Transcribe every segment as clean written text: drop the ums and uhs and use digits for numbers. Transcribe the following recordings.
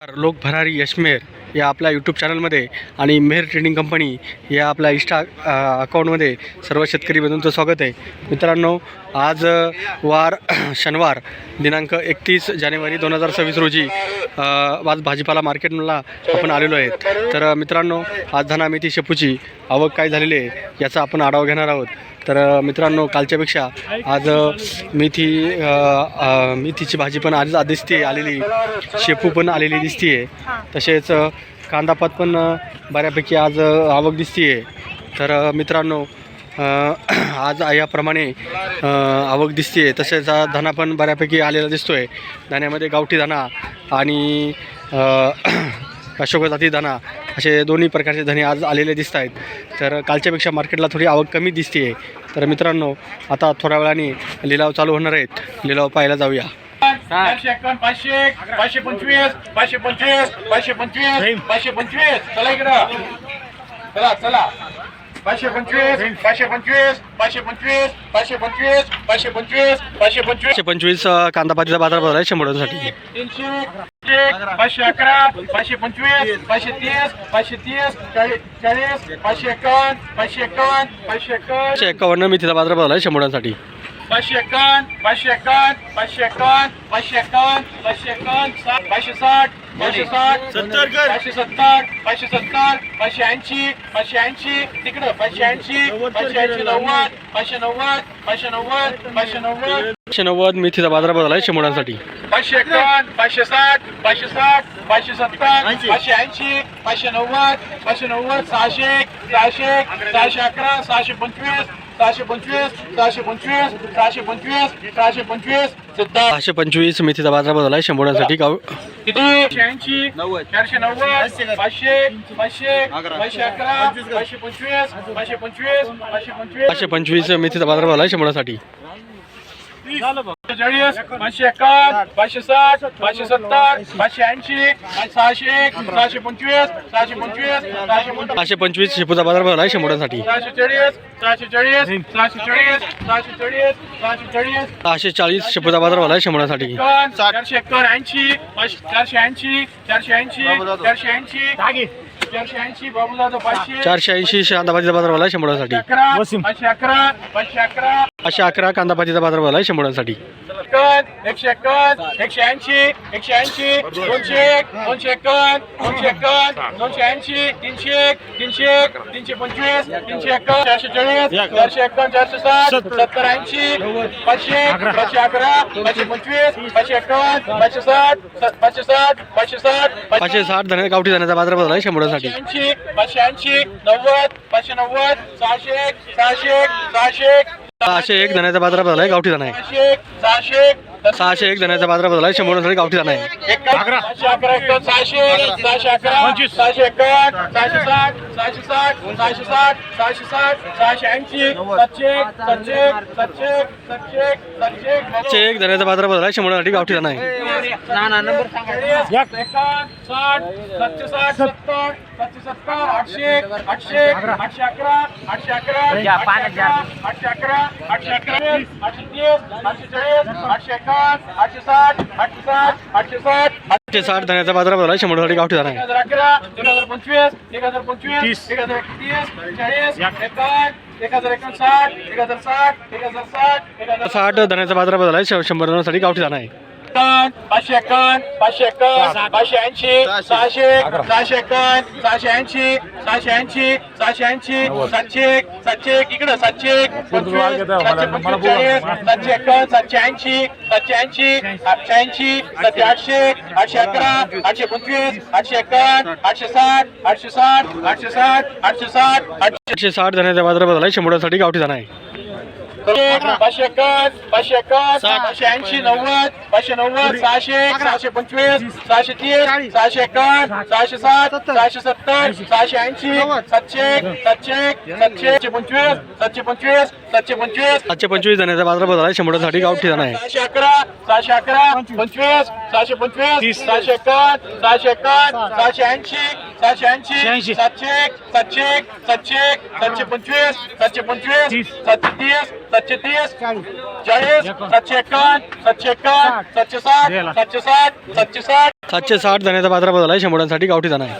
लोक भरारी यशमेर या आपल्या यूट्यूब चॅनलमध्ये आणि मेहर ट्रेडिंग कंपनी या आपल्या अकाउंटमध्ये सर्व शेतकरी बंधूंचं स्वागत आहे. मित्रांनो, आज वार शनिवार दिनांक 31 जानेवारी 2026 रोजी आज भाजीपाला मार्केटला आपण आलेलो आहेत. तर मित्रांनो, आज धना मेथी शेपूची आवक काय झालेली आहे याचा आपण आढावा घेणार आहोत. तर मित्रांनो, कालच्यापेक्षा आज मेथीची भाजी पण आज दिसते आलेली, शेपू पण आलेली दिसते आहे. तसेच कांदापात पण बऱ्यापैकी आज आवक दिसते आहे. तर मित्रांनो, आज याप्रमाणे आवक दिसते आहे. तसेच धना पण बऱ्यापैकी आलेला दिसतो आहे. धान्यामध्ये गावठी धना आणि अशोक जाती धना असे दोन्ही प्रकारचे धने आज आलेले दिसत आहेत. तर कालच्यापेक्षा मार्केटला थोडी आवक कमी दिसते आहे. तर मित्रांनो, आता थोड्या वेळाने लिलाव चालू होणार आहेत. लिलाव पाहायला जाऊया. 451 500 525 525 525 525 चला इकडं चला चला 525 525 525 525 525 525 525 कांदापातीचा बाजार भरला आहे 100 साठी. 300 511 525 530 530 40 551 551 551 551 मेथीचा बाजार भरला आहे 100 साठी. 551 551 551 551 551 560 560 570 570 580 580 तिकडं 580 580 90 590 590 590 590 मेथीचा बाजार भरला आहे 100 साठी. 551 560 560 570 580 590 590 600 600 611 625 625 625 625 625 525 मेथीचा बाजार भरला आहे 100 साठी. गाव किती 86 490 500 500 511 525 525 525 525 मेथीचा बाजार भरला आहे 100 साठी. 40 551 560 570 580 600 625 625 525 शेपूचा बाजार भरला आहे 100 साठी. 640 640 640 640 640 640 शेपूचा बाजार भरला आहे 100 साठी. 480 480 480 480 480 बाबूदादा 500 480 कांदापातीचा बाजार भरला आहे 100 साठी. 511 511 511 कांदापातीचा बाजार भरला आहे 100 साठी. 151 180 180 200 251 251 280 300 300 325 351 440 451 460 70 80 500 511 525 551 560 560 560 560 धने गावठी धन्याचा बाजार भरला आहे 100 साठी. 580 580 90 590 600 600 600 601 धन्याचा बाजार भरला आहे गावठी धना आहे. 600 601 धन्याचा बाजार भरला आहे 100 साठी गावठी धना आहे. 611 611 600 611 651 660 660 660 660 680 700 700 700 601 धन्याचा बाजार भरला आहे 100 साठी गावठी धना आहे. 860 धन्याचा बाजार भरला आहे 100 साठी गावठी धना आहे. 1011 1025 1025 1030 60 धन्याचा बाजार भरला आहे 100 साठी गावठी धना आहे. 551 551 580 600 651 680 680 680 700 700 इकडं 700 750 751 780 780 880 700 811 825 851 860 860 860 860 860 धन्याचा बाजार भरला आहे 100 साठी गावठी धना आहे. 551 551 580 90 590 600 625 630 651 660 670 680 700 700 725 725 धन्याचा बाजार भरला आहे 100 साठी गावठी धना आहे. 611 25 625 651 651 680 680 700 700 700 725 725 730 730 40 751 751 760 760 760 760 धण्याचा बाजारभाव झाला आहे. शंभरांसाठी गावठी धना आहे.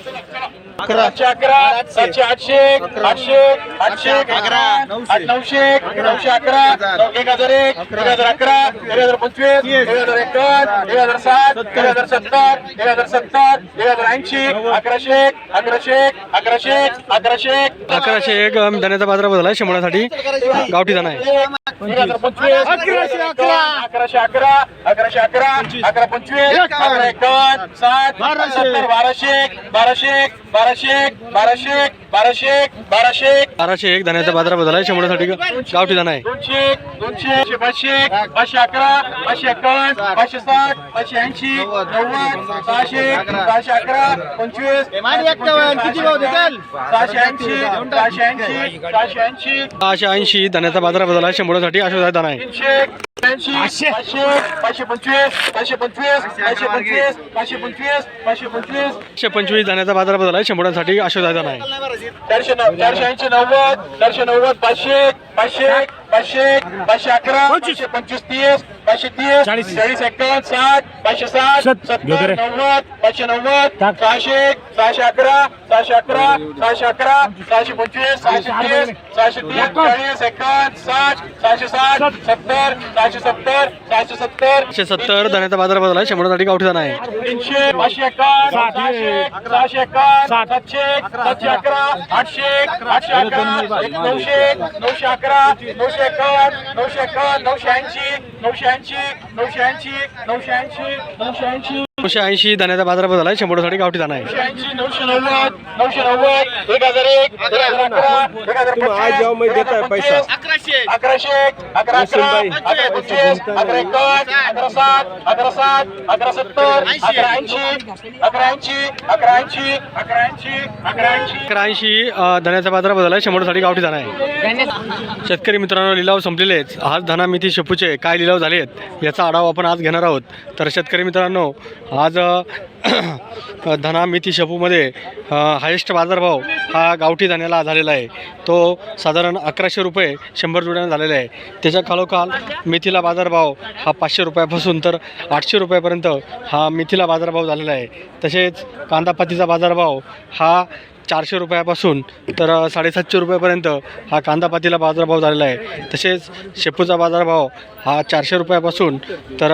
711 700 800 800 800 11 900 911 1001 1011 1025 1051 1060 1070 1070 1080 1100 1100 1100 1100 1101 धण्याचा बाजारभाव झाला आहे. शंभरांसाठी गावठी धना आहे. 1125 1111 1111 1125 1151 60 70 1200 1200 1201 धण्याचा बाजारभाव झाला आहे. शंभरांसाठी गावठी धना आहे. 200 200 500 511 551 560 580 90 600 611 25 किती भाव देताल 680 680 680 680 धण्याचा बाजारभाव झाला आहे. शंभरांसाठी आशोदाय धना आहे. 380 500 525 525 525 525 525 125 धण्याचा बाजारभाव झाला आहे. शंभरांसाठी आशोदाय धना आहे. 480 90 490 500 500 500 511 525 30 530 40 51 60 560 70 90 590 600 611 611 611 625 630 630 40 51 60 660 70 670 670 170 धण्याचा बाजारभाव झाला आहे. शंभरांसाठी गावठी धना आहे. 300 551 600 651 700 711 800 811 900 911 951 951 980 980 980 980 980 980 धण्याचा बाजारभाव झाला आहे. शंभरांसाठी गावठी धना आहे. 980 990 990 1001 1011 1025 1125 1100 1111 1125 1151 1160 1160 1170 1180 1180 1180 1180 1180 धण्याचा बाजारभाव झाला आहे. शंभरांसाठी गावठी धना आहे. शेतकरी मित्रांनो, लिलाव संपलेलेच. आज धना मेथी शेपूचे काय लिलाव झाले आहेत याचा आढावा आपण आज घेणार आहोत. तर शेतकरी मित्रांनो, आज धना मेथी शेपूमध्ये हायेस्ट बाजारभाव हा गावठी धण्याला झालेला आहे. तो साधारण 1100 रुपये 100 जोड्यानं झालेला आहे. त्याच्या खालोखाल मेथीला बाजारभाव हा 500 रुपयापासून तर 800 रुपयापर्यंत हा मेथीला बाजारभाव झालेला आहे. तसेच कांदापातीचा बाजारभाव हा 400 रुपयापासून तर 750 रुपयापर्यंत हा कांदापातीला बाजारभाव झालेला आहे. तसेच शेपूचा बाजारभाव हा 400 रुपयापासून तर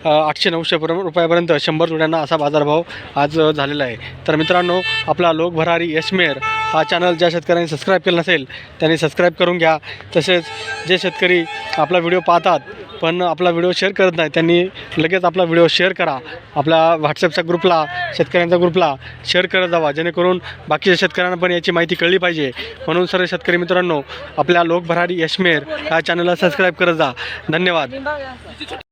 800-900 रुपयापर्यंत 100 जोड्यांना असा बाजारभाव आज झालेला आहे. तर मित्रांनो, आपला लोक भरारी यशमेर हा चॅनल ज्या शेतकऱ्यांनी सबस्क्राईब केला नसेल त्यांनी सबस्क्राईब करून घ्या. तसेच जे शेतकरी आपला व्हिडिओ पाहतात पण आपला व्हिडिओ शेअर करत नाही त्यांनी लगेच आपला व्हिडिओ शेअर करा. आपल्या व्हॉट्सअपच्या ग्रुपला, शेतकऱ्यांच्या ग्रुपला शेअर करत जावा, जेणेकरून बाकीच्या शेतकऱ्यांना पण याची माहिती कळली पाहिजे. म्हणून सर्व शेतकरी मित्रांनो, आपल्या लोक भरारी यशमेर ह्या चॅनलला सबस्क्राईब करत जा. धन्यवाद.